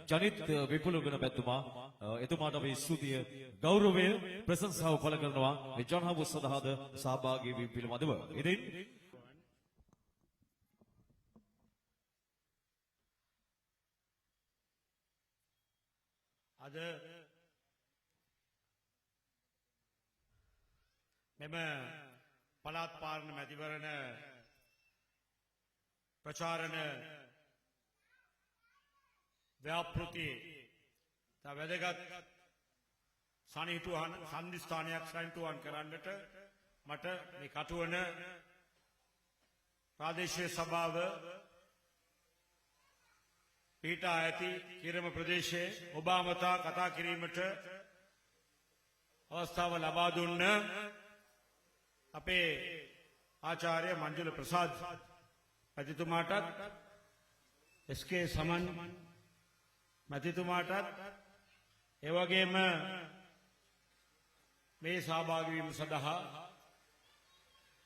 ජනිත් විපුලගෙන පැතුමා එතුමාට අපි ස්තුතිය ගෞරවය ප්‍රශංසාව පළ කරනවා මේ ජනහව සදාද සහභාගී වීම පිළිබඳව. ඉතින් අද මෙම පළාත් පාලන මැතිවරණ ප්‍රචාරණ ව්‍යාපෘති වැදගත් සනිටුහන් සන්ධිස්ථානයක් සනිටුහන් කරන්නට මට මේ කටුවන ප්‍රාදේශීය සභාව පිහිටා ඇති කිරම ප්‍රදේශයේ ඔබ අමතා කතා කිරීමට අවස්ථාව ලබා දුන්න අපේ ආචාර්ය මංජුල ප්‍රසාද් මැතිතුමාටත් එස්.කේ. සමන් මැතිතුමාටත් එවැගේම මේ සහභාගී වීම සඳහා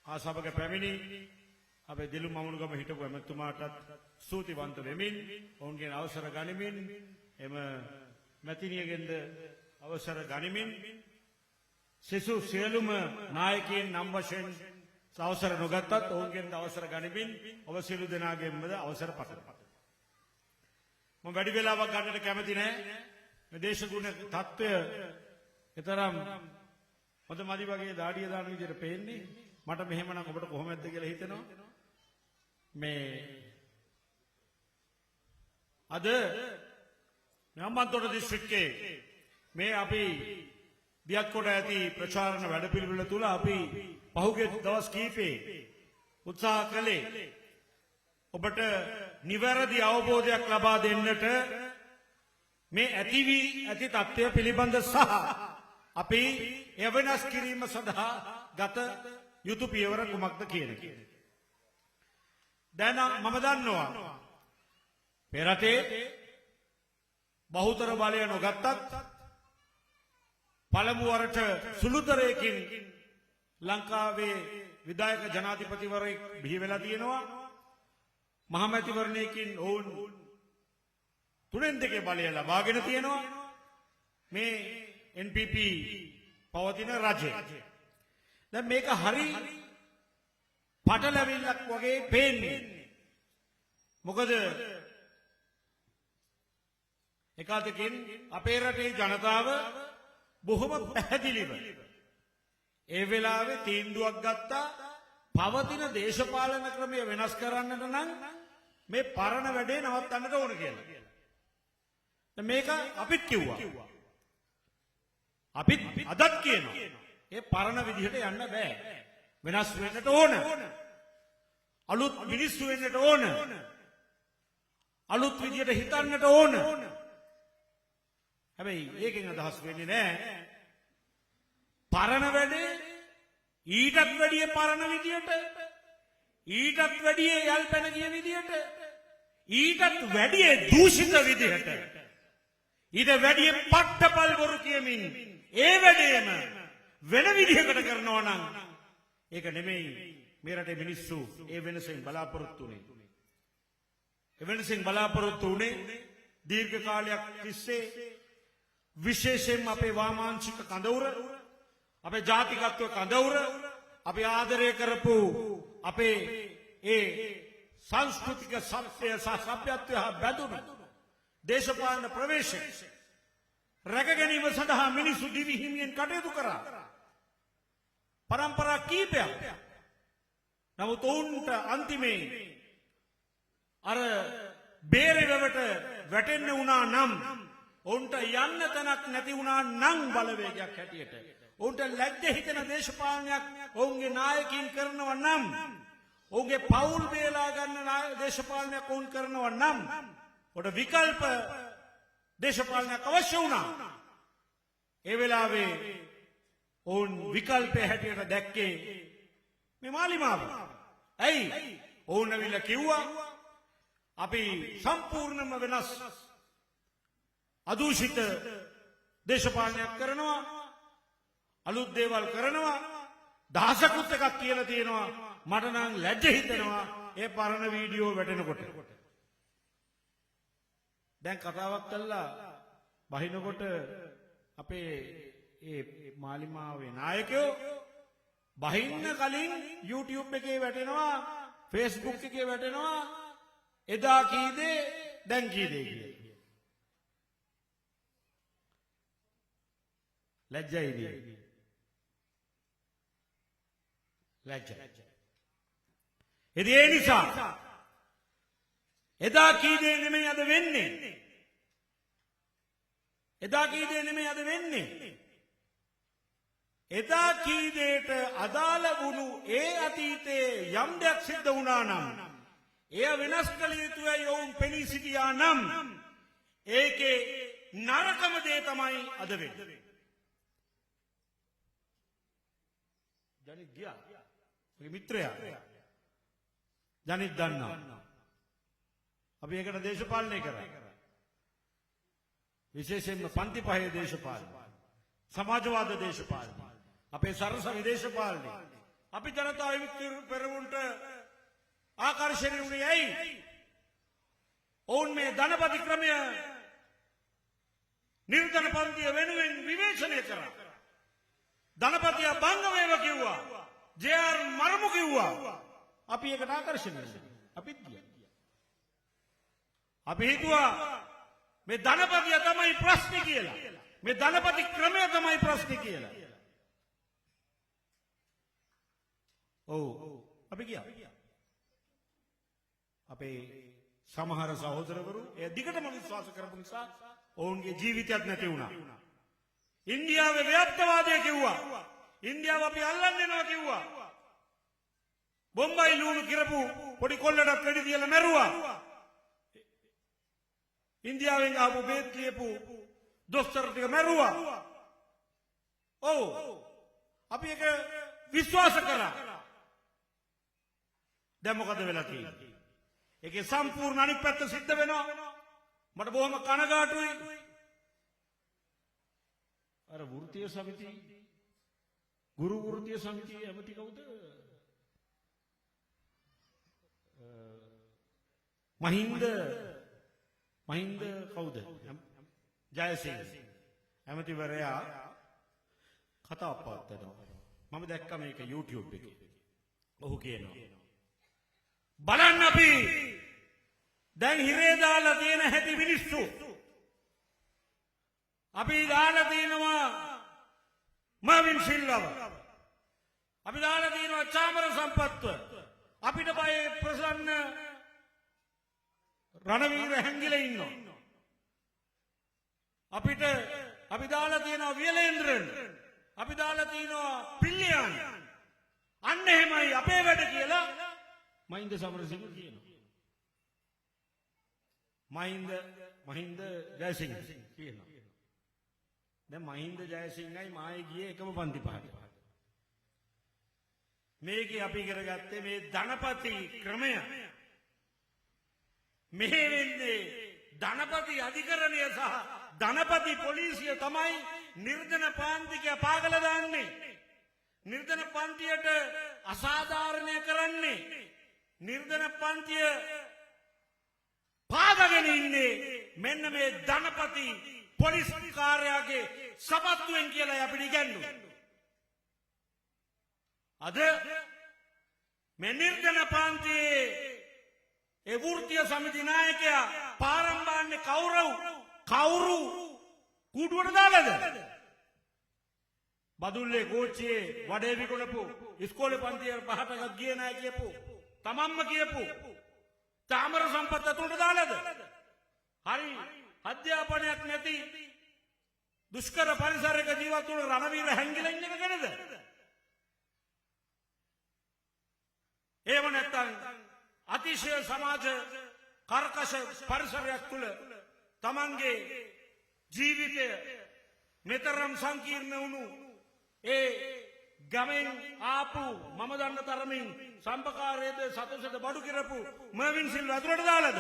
ආසභක පැමිණි අපේ දිලු මමුණුගම හිටපු ඇමතුමාටත් ස්තුතිවන්ත වෙමින් ඔවුන්ගෙන් අවසර ගනිමින් එම මැතිනියගෙන්ද අවසර ගනිමින් සිසු සියලුම නායකයන් නම් වශයෙන් අවසර නොගත්තත් ඔවුන්ගෙන් අවසර ගනිමින් ඔබ සියලු දෙනාගෙන්මද අවසර පතමි. මම වැඩි වෙලාවක් ගන්නට කැමති නැහැ. මේ දේශගුණ තත්ත්වය ඊතරම් හොඳ මදි වගේ දාඩිය දාන විදිහට පේන්නේ. මට මෙහෙමනම් ඔබට කොහොමද කියලා හිතෙනවා. මේ අද හම්බන්තොට දිස්ත්‍රික්කයේ මේ අපි දියත් කොට ඇති ප්‍රචාරණ වැඩපිළිවෙල තුල අපි පහුගිය දවස් කිහිපේ උත්සාහ කළේ ඔබට නිවැරදි අවබෝධයක් ලබා දෙන්නට මේ ඇති තත්ත්වය පිළිබඳ සහ අපි එය වෙනස් කිරීම සඳහා ගත යුතු පියවර කුමක්ද කියන එක. දැන් මම දන්නවා මේ රටේ බහුතර බලය නොගත්තත් පළමු වරට සුළුතරයකින් ලංකාවේ විධායක ජනාධිපතිවරයෙක් බිහි වෙලා තියෙනවා. මහමැතිවරණයකින් ඔවුන් තුනෙන් දෙකේ බලය ලබාගෙන තියෙනවා. මේ NPP පවතින රජය. දැන් මේක හරි පටලැවිල්ලක් වගේ පේන්නේ. මොකද එකwidehatකින් අපේ රටේ ජනතාව බොහොම පැහැදිලිව ඒ වෙලාවේ තීන්දුවක් ගත්තා පවතින දේශපාලන ක්‍රමය වෙනස් කරන්නට නම් මේ පරණ වැඩේ නවත්තන්නට ඕන කියලා. දැන් මේක අපිත් කිව්වා. අපිත් අදත් කියනවා. ඒ පරණ විදිහට යන්න බෑ. වෙනස් වෙන්නට ඕන. අලුත් මිනිස්සු වෙන්නට ඕන. අලුත් විදිහට හිතන්නට ඕන. හැබැයි ඒකෙන් අදහස් වෙන්නේ නැහැ. පරණ වැඩේ ඊටත් වැඩිය පරණ විදියට ඊටත් වැඩිය යල්පැන ගිය විදියට ඊටත් වැඩිය දූෂිත විදියට ඊට වැඩිය පට්ටපල් බොරු කියමින් ඒ වැඩේම වෙන විදිහකට කරනවා නම් ඒක නෙමෙයි මේ රටේ මිනිස්සු ඒ වෙනසෙන් බලාපොරොත්තු වෙන්නේ. ඒ වෙනසෙන් බලාපොරොත්තු වෙන්නේ දීර්ඝ කාලයක් තිස්සේ විශේෂයෙන්ම අපේ වාමාංශික කඳවුර අපේ ජාතිකත්ව කඳවුර අපි ආදරය කරපු අපේ ඒ සංස්කෘතික සත්‍යය සભ્યත්වය බැඳුණු දේශපාලන ප්‍රවේශය රැක ගැනීම සඳහා මිනිසු දිවි හිමියෙන් කටයුතු කරා. පරම්පරා කීපයක්. නමුත් ඔවුන්ට අන්තිමේ අර බේරෙවට වැටෙන්න වුණා නම් ඔවුන්ට යන්න තැනක් නැති වුණා නම් බලවේගයක් හැටියට ඔවුන්ට ලැජ්ජ හිතෙන දේශපාලනයක් ඔවුන්ගේ නායකයින් කරනවා නම් ඔවුන්ගේ පවුල් බේලා ගන්න දේශපාලනයක් ඔවුන් කරනවා නම් ඔට විකල්ප දේශපාලනයක් අවශ්‍ය වුණා. ඒ වෙලාවේ ඔවුන් විකල්පය හැටියට දැක්කේ මේ මාලිමාව. ඇයි? ඔවුන් ඇවිල්ලා කිව්වා අපි සම්පූර්ණයෙන්ම වෙනස් අදූෂිත දේශපාලනයක් කරනවා. අලුත් දේවල් කරනවා. දහසකුත් එකක් කියලා තියෙනවා. මට නම් ලැජ්ජ හිතෙනවා ඒ පරණ වීඩියෝ වැටෙනකොට. දැන් කතාවක් කළා බහිනකොට අපේ ඒ මාලිමාවේ නායකයෝ බහින්න කලින් YouTube එකේ වැටෙනවා Facebook එකේ වැටෙනවා එදා කී දේ දැන් කී දේ කියලා. ලැජ්ජයිනේ. ලැජ්ජයි. ඒ නිසා එදා කී දේ නෙමෙයි අද වෙන්නේ. එදා කී දේ නෙමෙයි අද වෙන්නේ. එදා කී දේට අදාළ වුණු ඒ අතීතයේ යම් දෙයක් සිද්ධ වුණා නම් එය වෙනස් කළ යුතුයි ඔවුන් පෙනී සිටියා නම් ඒකේ නරකම දේ තමයි අද වෙන්නේ. ජනිත් ගියා. මගේ මිත්‍රයා. ජනිත් දන්නවා. අපි ඒකට දේශපාලනය කරා. විශේෂයෙන්ම පන්ති පහේ දේශපාලනය. සමාජවාද දේශපාලනය. අපේ සරසවි දේශපාලනය. අපි ජනතා විමුක්ති පෙරමුණට ආකර්ෂණය වුණේ ඇයි? ඔවුන් මේ ධනපති ක්‍රමය නිර්ධන පන්තිය වෙනුවෙන් විවේචනය කරා. ධනපතිය බංග වේවා කිව්වා. ජේ.ආර් මරමු කිව්වා. අපි ඒකට ආකර්ෂණය වුණා. අපිත් ගියා. අපි හිතුවා මේ ධනපතිය තමයි ප්‍රශ්නේ කියලා. මේ ධනපති ක්‍රමය තමයි ප්‍රශ්නේ කියලා. ඔව් අපි ගියා. අපේ සමහර සහෝදරවරු ඒ දිගටම විශ්වාස කරපු නිසා ඔවුන්ගේ ජීවිතයක් නැති වුණා. ඉන්දියාවේ ව්‍යාප්තවාදය කිව්වා. ඉන්දියාව අපි අල්ලන්න යනවා කිව්වා. බොම්බයි ලුණු කිරපු පොඩි කොල්ලටත් වෙඩි තියලා මැරුවා. ඉන්දියාවෙන් ආපු බේත් කියපු දොස්තර ටික මැරුවා. ඔව් අපි ඒක විශ්වාස කරා. දැන් මොකද වෙලා තියෙන්නේ? ඒකේ සම්පූර්ණ අනිත් පැත්ත සිද්ධ වෙනවා. මට බොහොම කනගාටුයි. අර වෘත්තීය සමිති ගුරු වෘත්තීය සමිතියේ ඇමති කවුද? මහින්ද කවුද? ජයසිංහ ඇමතිවරයා කතා පවත්වනවා. මම දැක්ක මේක YouTube එකේ. ඔහු කියනවා බලන්න අපි දැන් හිරේ දාලා තියෙන හැටි මිනිස්සු. අපි දාලා තියෙනවා මර්වින් සිල්වව. අපි දාලා තියෙනවා චාමර සම්පත්ව. අපිට බය ප්‍රසන්න රණවීර හැංගිලා ඉන්නවා. අපි දාලා තියෙනවා වියලේන්ද්‍රන්. අපි දාලා තියෙනවා පිල්ලියන්. අන්න එහෙමයි අපේ වැඩ කියලා මහින්ද සමරසිංහ කියනවා. මහින්ද ජයසිංහ කියනවා. දැන් මහින්ද ජයසිංහයි මායි ගියේ එකම පන්ති පහට. මේකේ අපි කරගත්තේ මේ ධනපති ක්‍රමය. මෙහෙ වෙන්නේ ධනපති අධිකරණය සහ ධනපති පොලිසිය තමයි නිර්ධන පාන්තික පාගල දාන්නේ. නිර්ධන පන්තියට අසාධාරණය කරන්නේ. නිර්ධන පන්තිය පාදගෙන ඉන්නේ මෙන්න මේ ධනපති පොලිස් කාර්යාගේ සපත්තුවෙන් කියලා අපිට ඉගැන්නුවා. අද මේ නිර්ධන පන්තියේ ඒ වෘත්තීය සමිති නායකයා පාරම්බාන්නේ කවුරු කූඩුවට දාලාද? බදුල්ලේ කෝච්චියේ වඩේ විකුණපු ඉස්කෝලේ පන්තිය පහටවත් ගියේ නැහැ කියපු තමන්ම කියපු චාමර සම්පත් අතුලට දාලාද? හරි අධ්‍යාපනයක් නැති දුෂ්කර පරිසරයක ජීවත් වුණු රණවීර හැංගිලා ඉන්න එක ගැනද? එහෙම නැත්නම් අතිශය සමාජ කර්කශ පරිසරයක් තුළ තමන්ගේ ජීවිතය මෙතරම් සංකීර්ණ වුණු ඒ ගමෙන් ආපු මම දන්න තරමින් සම්පකාරයේද සතසද බඩු කිරපු මර්වින් සිල්වා අතුලට දාලාද?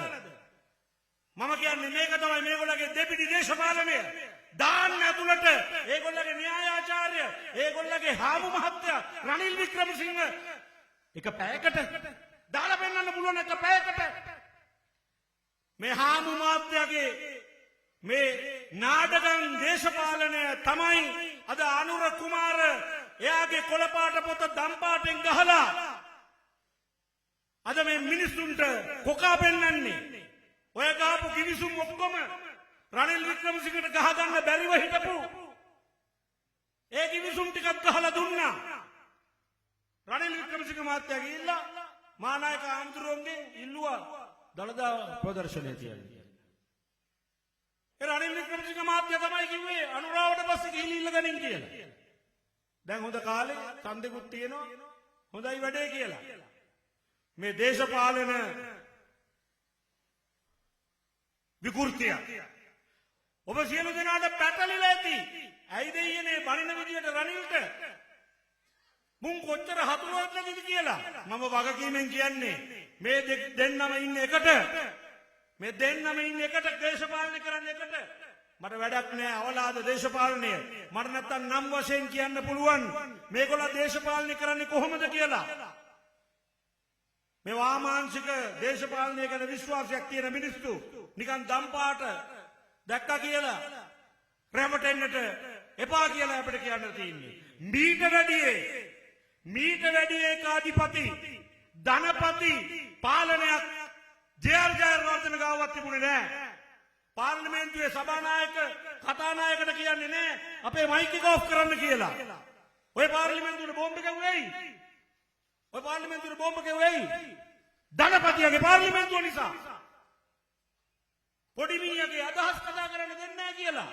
මම කියන්නේ මේක තමයි මේගොල්ලගේ දෙපිඩි දේශපාලනය. දාන්න ඇතුළට ඒගොල්ලගේ න්‍යායාචාර්ය ඒගොල්ලගේ හාමු මහත්තයා රනිල් වික්‍රමසිංහ එක පැයකට දාලා පෙන්නන්න පුළුවන් එක පැයකට මේ හාමු මාත්‍යගේ මේ නාටකම් දේශපාලනය තමයි අද අනුර කුමාර එයාගේ කොළපාට පොත දම්පාටෙන් ගහලා අද මේ මිනිස්සුන්ට කොකා පෙන්නන්නේ. ඔය ගහපු කිවිසුම් ඔක්කොම රනිල් වික්‍රමසිංහට ගහගන්න බැරිව හිටපු ඒ කිවිසුම් ටිකක් ගහලා දුන්නා. රනිල් වික්‍රමසිංහ මහත්තයා ගිහිල්ලා මානායක ආමතුරුන්ගේ ඉල්ලුවා දළදා ප්‍රදර්ශනය තියන්නේ. ඒ රනිල් වික්‍රමසිංහ මහත්තයා තමයි කිව්වේ අනුරාවට පස්සේ ගිහිල්ලා ඉල්ලගනින් කියලා. දැන් හොඳ කාලේ ඡන්දෙකුත් තියෙනවා හොඳයි වැඩේ කියලා. මේ දේශපාලන විකෘතිය ඔබ සියලු දෙනාට පැටලිලා ඇති. ඇයි දෙයියනේ බණින විදියට රනිල්ට මුන් කොච්චර හතුරුවක් නැතිද කියලා. මම වගකීමෙන් කියන්නේ මේ දෙන්නම ඉන්නේ එකට. මේ දෙන්නම ඉන්නේ එකට දේශපාලනය කරන්න එකට. මට වැඩක් නෑ අවලාද දේශපාලනය. මට නැත්තම් නම් වශයෙන් කියන්න පුළුවන් මේගොල්ලෝ දේශපාලනය කරන්නේ කොහොමද කියලා. මේ වාමාංශික දේශපාලනය ගැන විශ්වාසයක් තියෙන මිනිස්සු නිකන් දම්පාට දැක්කා කියලා රැවටෙන්නට එපා කියලා අපිට කියන්න තියෙන්නේ. මීට වැඩි ඒකාධිපති ධනපති පාලනයක් ජේ.ආර්. ජයවර්ධන ගාවත් තිබුණේ නෑ. පාර්ලිමේන්තුවේ සභානායක කතානායකට කියන්නේ නෑ අපේ මයික් එක ඔෆ් කරන්න කියලා. ඔය පාර්ලිමේන්තුවේ බෝම්බ ගැහුවේයි. ඔය පාර්ලිමේන්තුවේ බෝම්බ ගැහුවේයි. ධනපතියගේ පාර්ලිමේන්තුව නිසා. පොඩි මිනිහගේ අදහස් කතා කරන්න දෙන්නේ නැහැ කියලා.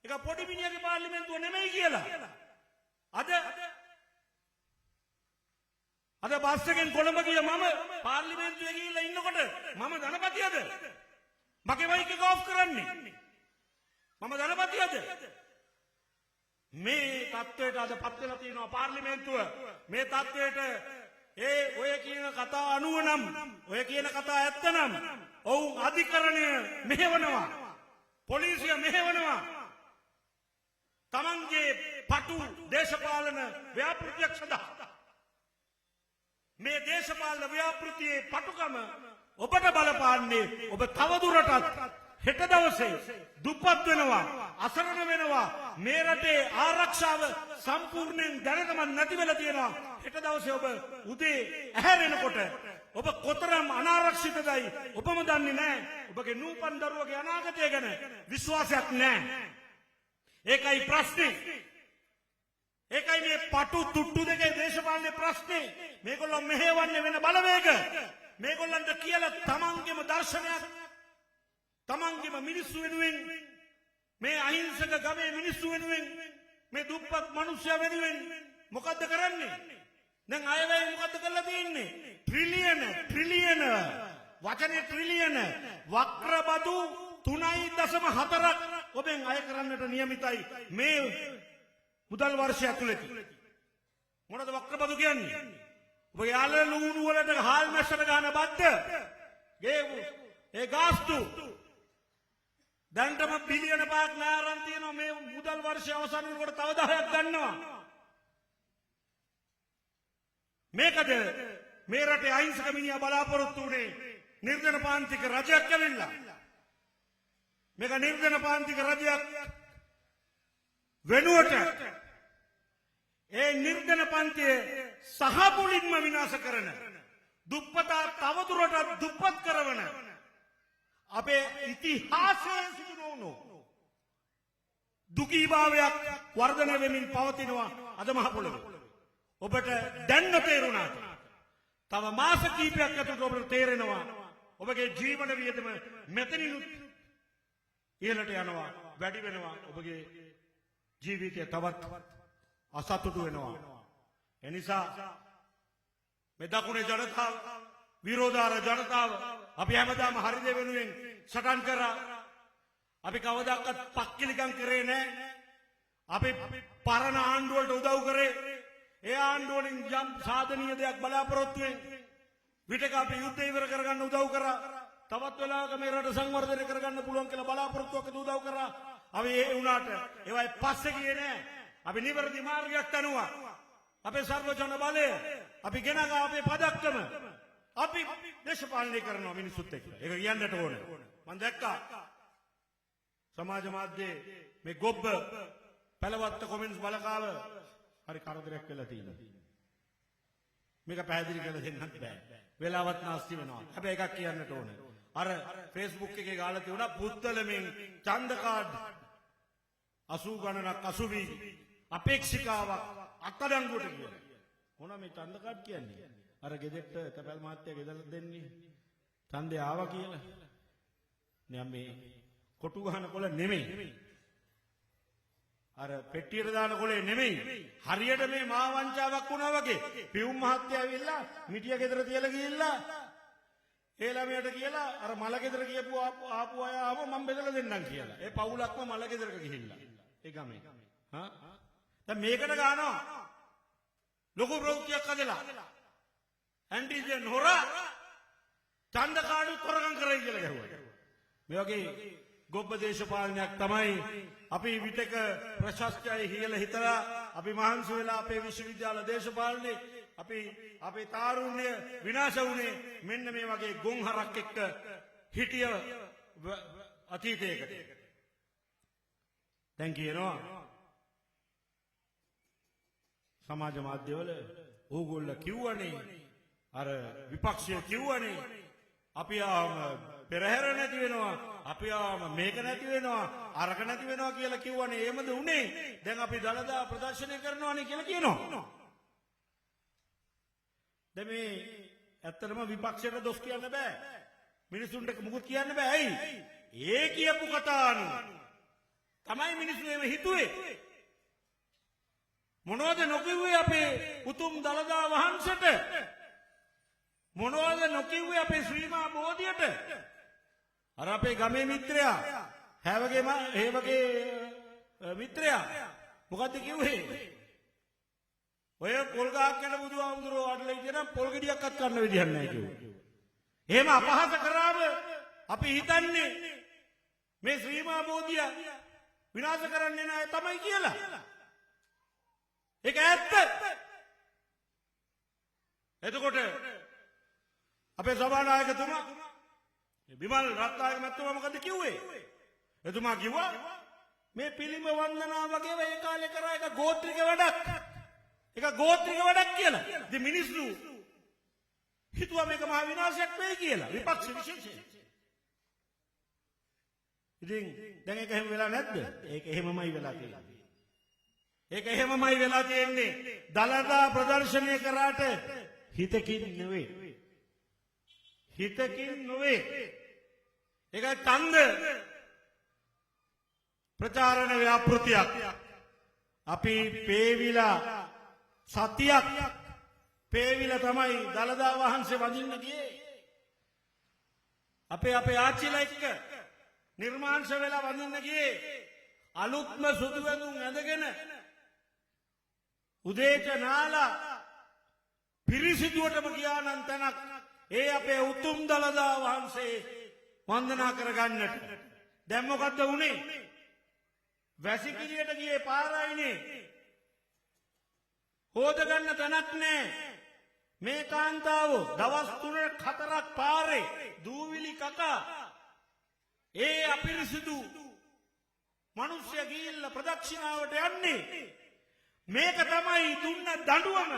ඒක පොඩි මිනිහගේ පාර්ලිමේන්තුව නෙමෙයි කියලා. අද බස් එකෙන් කොළඹ ගිය මම පාර්ලිමේන්තුවේ ගිහිල්ලා ඉන්නකොට මම ධනපතියද? මගේ මයික් එක ඔෆ් කරන්නේ. මම ධනපතියද? මේ තත්ත්වයට අද පත් වෙලා තියෙනවා පාර්ලිමේන්තුව. මේ තත්ත්වයට ඔය කියන කතා අනුව නම් ඔය කියන කතා ඇත්ත නම් ඔවුන් අධිකරණය මෙහෙවනවා. පොලිසිය මෙහෙවනවා. තමන්ගේ පටු දේශපාලන ව්‍යාපෘතියක් සඳහා මේ දේශපාලන ව්‍යාපෘතියේ පටුකම ඔබට බලපාන්නේ ඔබ තවදුරටත් හෙට දවසේ දුප්පත් වෙනවා අසරණ වෙනවා මේ රටේ ආරක්ෂාව සම්පූර්ණයෙන් දැනටම නැති වෙලා තියෙනවා. හෙට දවසේ ඔබ උදේ ඇහැරෙනකොට ඔබ කොතරම් අනාරක්ෂිතදයි ඔබම දන්නේ නැහැ. ඔබගේ නූපන් දරුවගේ අනාගතය ගැන විශ්වාසයක් නැහැ. ඒකයි ප්‍රශ්නේ. ඒකයි මේ පටු තුට්ටු දෙකේ දේශපාලනේ ප්‍රශ්නේ. මේගොල්ලෝ මෙහෙවන්නේ වෙන බලවේග. මේගොල්ලන්ට කියලා තමන්ගේම දර්ශනයක් තමන්ගේම මිනිස්සු වෙනුවෙන් මේ අහිංසක ගමේ මිනිස්සු වෙනුවෙන් මේ දුප්පත් මිනිස්සු වෙනුවෙන් මොකද්ද කරන්නේ? දැන් අයවැය මොකද්ද කරලා තියෙන්නේ? ට්‍රිලියන වචනේ ට්‍රිලියන වක්‍රබදු 3.4ක් ඔබෙන් අය කරන්නට නියමිතයි මේ මුදල් වර්ෂය ඇතුළතදී. මොනවද වක්‍රබදු කියන්නේ? ඔබ යාල ලුණු වලට හාල් මැස්සට ගන්න බද්ද ඒ ගාස්තු දැන්ටම බිලියන 5ක් නාරන් තියෙනවා. මේ මුදල් වර්ෂය අවසන් වෙනකොට තව 10ක් ගන්නවා. මේකද මේ රටේ අහිංසක මිනිහා බලාපොරොත්තු වුණේ නිර්ධන පාන්තික රජයක් කැවිලා. මේක නිර්ධන පාන්තික රජයක් වෙනුවට ඒ නිර්ධන පන්තිය සහපුලින්ම විනාශ කරන දුප්පතා තවදුරටත් දුප්පත් කරවන අපේ ඉතිහාසයේ සිදු නොවුණු දුකීභාවයක් වර්ධනය වෙමින් පවතිනවා අද මහ පොළොවේ. ඔබට දැන් නොතේරුණාද? තව මාස කිහිපයක් ඇතුළත ඔබට තේරෙනවා ඔබගේ ජීවන වියදම මෙතනිනුත් ඉහළට යනවා, වැඩි වෙනවා. ඔබගේ ජීවිතය තවත් අසතුටු වෙනවා. එනිසා මේ දකුණේ ජනතාව, විරෝධාර ජනතාව අපි හැමදාම හරි දේ වෙනුවෙන් සටන් කරා. අපි කවදාකවත් පක්කිලිකම් කරේ නැහැ. අපි පරණ ආණ්ඩුවලට උදව් කරේ. ඒ ආණ්ඩුවලින් යම් සාධනීය දෙයක් බලාපොරොත්තු වෙන්නේ. විටක අපි යුද්ධය ඉවර කරගන්න උදව් කරා. තවත් වෙලාවක මේ රට සංවර්ධනය කරගන්න පුළුවන් කියලා බලාපොරොත්තුවක් උදව් කරා. අපි ඒ වුණාට ඒවයි පස්සේ ගියේ නෑ. අපි නිවැරදි මාර්ගයක් තනුවා. අපේ සර්වජන බලය, අපි ගෙනගා අපේ පදක්කම, අපි දේශපාලනය කරනවා මිනිස්සුත් එක්ක. ඒක කියන්නට ඕන. මම දැක්කා සමාජ මාධ්‍යයේ මේ ගොබ්බ පළවත්ත කොමෙන්ට්ස් බලකාව හරි කරදරයක් වෙලා තියෙනවා. මේක පැහැදිලි කරලා දෙන්නත් බෑ. වෙලාවත් නාස්ති වෙනවා. හැබැයි එකක් කියන්නට ඕන. අර Facebook එකේ ගාලා තියුණා පුත්තලමින් ඡන්ද කාඩ් 80 ගණනක් 80 අපේක්ෂිකාවක් අත්අඩංගුවට ගියා. මොනවා මේ ඡන්ද කාඩ් කියන්නේ? අර ගෙදෙට්ට තැපැල් මහත්තයා ගෙදලා දෙන්නේ ඡන්දේ ආවා කියලා. දැන් මේ කොටු ගහන කොළ නෙමෙයි. අර පෙට්ටියට දාන කොළේ නෙමෙයි. හරියට මේ මහා වංචාවක් වුණා වගේ. පියුම් මහත්තයා ඇවිල්ලා මිටිය ගෙදර තියලා ගිහිල්ලා ඒ ළමයට කියලා අර මල ගෙදර ගියපු ආපු අය ආව මම බෙදලා දෙන්නම් කියලා. ඒ පවුලක්ම මල ගෙදරක ගිහිල්ලා. ඒ ගමේ. හා දැන් මේකට ගන්නවා ලොකු ප්‍රවෘත්තියක් හදලා. ඇන්ටිජන් හොරා ඡන්ද කාඩු තොරගම් කරයි කියලා ගැහුවා. මේ වගේ ගොබ්බ දේශපාලනයක් තමයි අපි විතක ප්‍රශස්තයි කියලා හිතලා අපි මහන්සි වෙලා අපේ විශ්වවිද්‍යාල දේශපාලනේ අපි අපේ තාරුණ්‍ය විනාශ වුණේ මෙන්න මේ වගේ ගොන්හරක් එක්ක හිටිය අතීතයකට. දැන් කියනවා සමාජ මාධ්‍යවල ඕගොල්ලෝ කිව්වනේ අර විපක්ෂය කිව්වනේ අපි ආම පෙරහැර නැති වෙනවා අපි ආම මේක නැති වෙනවා අරක නැති වෙනවා කියලා කිව්වනේ එහෙමද උනේ දැන් අපි දලදා ප්‍රදර්ශනය කරනවානේ කියලා කියනවා දැන් මේ ඇත්තටම විපක්ෂයට දොස් කියන්න බෑ මිනිසුන්ට මුකුත් කියන්න බෑ ඇයි ඒ කියපු කතා අනුව තමයි මිනිස්සු එහෙම හිතුවේ මොනවද නොකිව්වේ අපේ උතුම් දලදා වහන්සේට මොනවද නොකිව්වේ අපේ ශ්‍රීමා බෝධියට අර අපේ ගමේ මිත්‍රයා හේවගේ මිත්‍රයා මොකද්ද කිව්වේ ඔය පොල් ගහක් යන බුදුහාමුදුරුවෝ වඩලා ඉතිනම් පොල් ගෙඩියක්වත් ගන්න විදිහක් නැහැ කිව්වා. එහෙම අපහාස කරාම අපි හිතන්නේ මේ ශ්‍රීමා බෝධිය විනාශ කරන්නේ නැහැ තමයි කියලා. ඒක ඇත්ත. එතකොට අපේ සභානායකතුමා විමල් රත්නායක මහත්මයා මොකද කිව්වේ? එතුමා කිව්වා මේ පිළිම වන්දනා වගේ ඒ කාලේ කරා එක ගෝත්‍රික වැඩක්. ඒක ගෝත්‍රික වැඩක් කියලා. ඉතින් මිනිස්සු හිතුවා මේක මහා විනාශයක් වෙයි කියලා. විපක්ෂ විශේෂයෙන්. ඉතින් දැන් ඒක එහෙම වෙලා නැද්ද? ඒක එහෙමමයි වෙලා තියෙන්නේ. ඒක එහෙමමයි වෙලා තියෙන්නේ. දලදා ප්‍රදර්ශනය කරාට හිතකින් නෙවෙයි. හිතකින් නොවේ. ඒක ඡන්ද ප්‍රචාරණ ව්‍යාපෘතියක්. අපි පේවිලා සතියක් පේවිලා තමයි දලදා වහන්සේ වඳින්න ගියේ. අපේ ආච්චිලා එක්ක නිර්මාංශ වෙලා වඳින්න ගියේ. අලුත්ම සුදු වැඳුම් ඇඳගෙන උදේට නාලා පිරිසිදුවටම ගියා නම් තැනක් ඒ අපේ උතුම් දලදා වහන්සේ වන්දනා කරගන්නට. දැන් මොකද්ද වුනේ? වැසිකිළියට ගියේ පාරයිනේ. හොදගන්න තැනක් නැහැ. මේ කාන්තාව දවස් 3-4ක් පාරේ දූවිලි කකා ඒ අපිරිසිදු මිනිස්සු ගිහිල්ලා ප්‍රදක්ෂිනාවට යන්නේ. මේක තමයි දුන්න දඬුවම.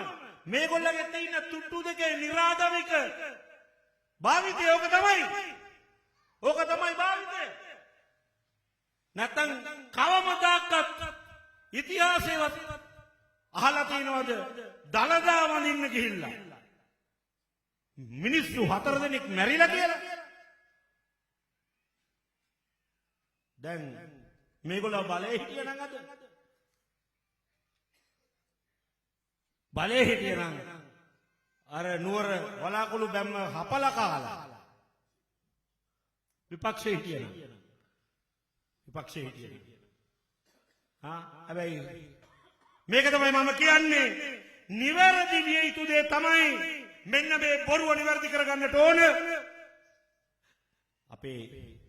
මේගොල්ලගේ තියෙන තුට්ටු දෙකේ නිරාගමික භාවිතය ඕක තමයි. ඕක තමයි භාවිතය. නැත්තම් කවමදාකත් ඉතිහාසයේවත් අහලා තියෙනවද දලදා වඳින්න ගිහිල්ලා මිනිස්සු 4 දෙනෙක් මැරිලා කියලා? දැන් මේගොල්ලෝ බලේ හිටියනම් අද බලේ හිටියනම් අර නුවර වලාකුළු බැම්ම හපලා කාලා විපක්ෂේ හිටියනම් හැබැයි මේක තමයි මම කියන්නේ නිවැරදි විය යුතු දේ තමයි මෙන්න මේ බොරුව නිවැරදි කරගන්නට ඕන අපේ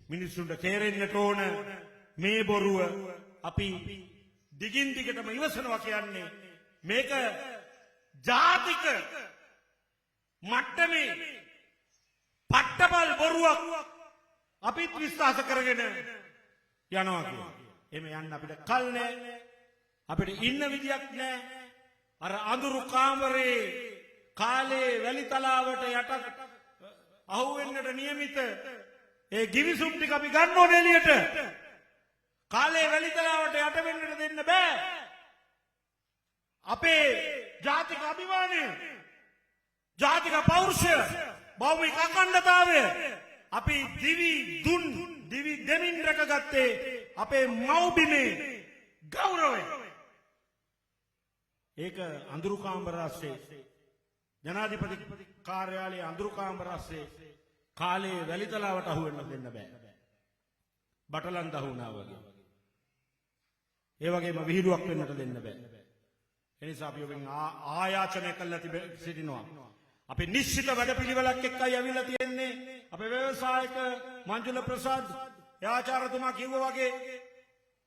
මිනිස්සුන්ට තේරෙන්නට ඕන මේ බොරුව අපි දිගින් දිගටම ඉවසනවා කියන්නේ මේක ජාතික මට්ටමේ පට්ටපල් බොරුවක් අපිත් විශ්වාස කරගෙන යනවා කියලා. එමෙ යන්න අපිට කල් නැහැ. අපිට ඉන්න විදියක් නැහැ. අර අඳුරු කාමරේ කාලේ වැලිතලාවට යට අහුවෙන්නට නියමිත ඒ ගිවිසුම් ටික අපි ගන්න ඕනේ එළියට. කාලේ වැලිතලාවට යට වෙන්නට දෙන්න බෑ. අපේ ජාතික අභිමානය, ජාතික පෞරුෂය, භෞමික අඛණ්ඩතාවය අපි දිවි දෙමින් රැකගත්තේ අපේ මව්බිමේ ගෞරවය. ඒක අඳුරු කාමරාස්සේ ජනාධිපති කාර්යාලයේ අඳුරු කාමරාස්සේ කාලේ වැලිතලාවට අහු වෙන්න දෙන්න බෑ. බටලන් දහුණා වගේ. ඒ වගේම විහිළුවක් වෙන්නට දෙන්න බෑ. එනිසා අපි ඔබෙන් ආයාචනය කළා සිටිනවා. අපි නිශ්චිත වැඩපිළිවෙලක් එක්කයි ඇවිල්ලා තියෙන්නේ. අපේ ව්‍යවසායක මංජුල ප්‍රසාද් ආචාර්යතුමා කිව්වා වගේ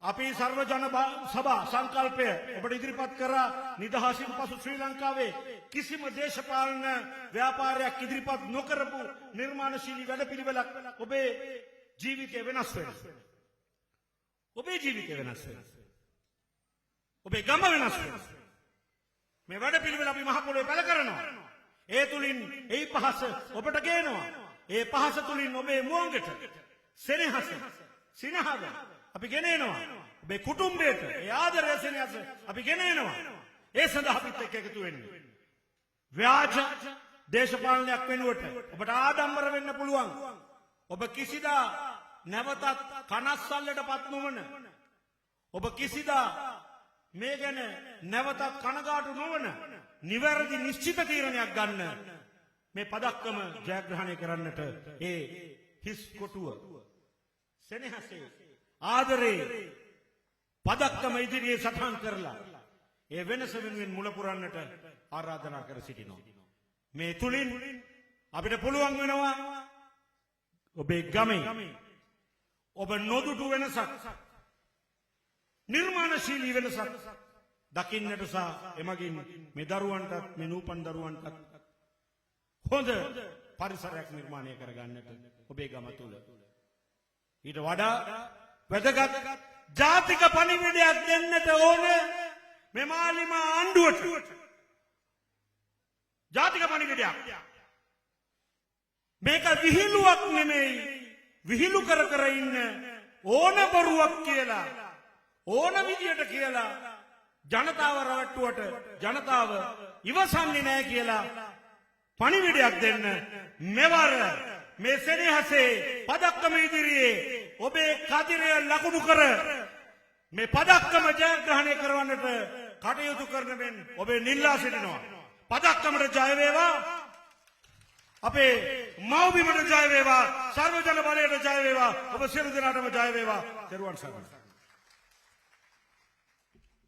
අපි සර්ව ජන සභා සංකල්පය ඔබට ඉදිරිපත් කරා. නිදහසින් පසු ශ්‍රී ලංකාවේ කිසිම දේශපාලන ව්‍යාපාරයක් ඉදිරිපත් නොකරපු නිර්මාණශීලී වැඩපිළිවෙලක් ඔබේ ජීවිතය වෙනස් වෙනවා. ඔබේ ජීවිතය වෙනස් වෙනවා. ඔබේ ගම වෙනස් වෙනවා. මේ වැඩපිළිවෙල අපි මහ පොළොවේ පැල කරනවා. ඒ තුලින් ඒ පහස ඔබට ගේනවා. ඒ පහස තුලින් ඔබේ මුවන්ගට සෙනෙහස සිනහව අපි ගෙනෙනවා. ඔබේ කුටුම්බයට ඒ ආදරය සෙනෙහස අපි ගෙනෙනවා. ඒ සඳහා අපිත් එක්ක එකතු වෙන්න. ව්‍යාජ දේශපාලනයක් වෙනුවට ඔබට ආඩම්බර වෙන්න පුළුවන්. ඔබ කිසිදා නැවතත් කනස්සල්ලටපත් නොවන, ඔබ කිසිදා මේ ගැන නැවතත් කනගාටු නොවන නිවැරදි නිශ්චිත තීරණයක් ගන්න මේ පදක්කම ජයග්‍රහණය කරන්නට ඒ හිස් කොටුව සෙනෙහසේ ආදරේ පදක්කම ඉදිරියේ සටහන් කරලා ඒ වෙනස වෙනුවෙන් මුල පුරන්නට ආරාධනා කර සිටිනවා. මේ තුලින් අපිට පුළුවන් වෙනවා ඔබේ ගමේ ඔබ නොදුටු වෙනසක්, නිර්මාණශීලී වෙනසක් දකින්නට සහ එමගින් මේ දරුවන්ටත් මේ නූපන් දරුවන්ටත් හොඳ පරිසරයක් නිර්මාණය කරගන්නට ඔබේ ගම තුල ඊට වඩා වැදගත් ජාතික පණිවිඩයක් දෙන්නට ඕන මේ මාලිමා ආණ්ඩුවට. ජාතික පණිවිඩයක්. මේක විහිළුවක් නෙමෙයි. විහිළු කර කර ඉන්න ඕන බොරුවක් කියලා, ඕන විදියට කියලා ජනතාව රවට්ටුවට ජනතාව ඉවසන්නේ නැහැ කියලා පණිවිඩයක් දෙන්න මෙවර මේ සෙනෙහසේ පදක්කම ඉදිරියේ ඔබේ කදිරය ලකුණු කර මේ පදක්කම ජයග්‍රහණය කරවන්නට කටයුතු කරන මෙන් ඔබේ නිල්ලා සිටිනවා. පදක්කමට ජය වේවා. අපේ මව්බිමට ජය වේවා. සර්ව ජන බලයට ජය වේවා. ඔබ සියලු දෙනාටම ජය වේවා. දරුවන් සරණයි.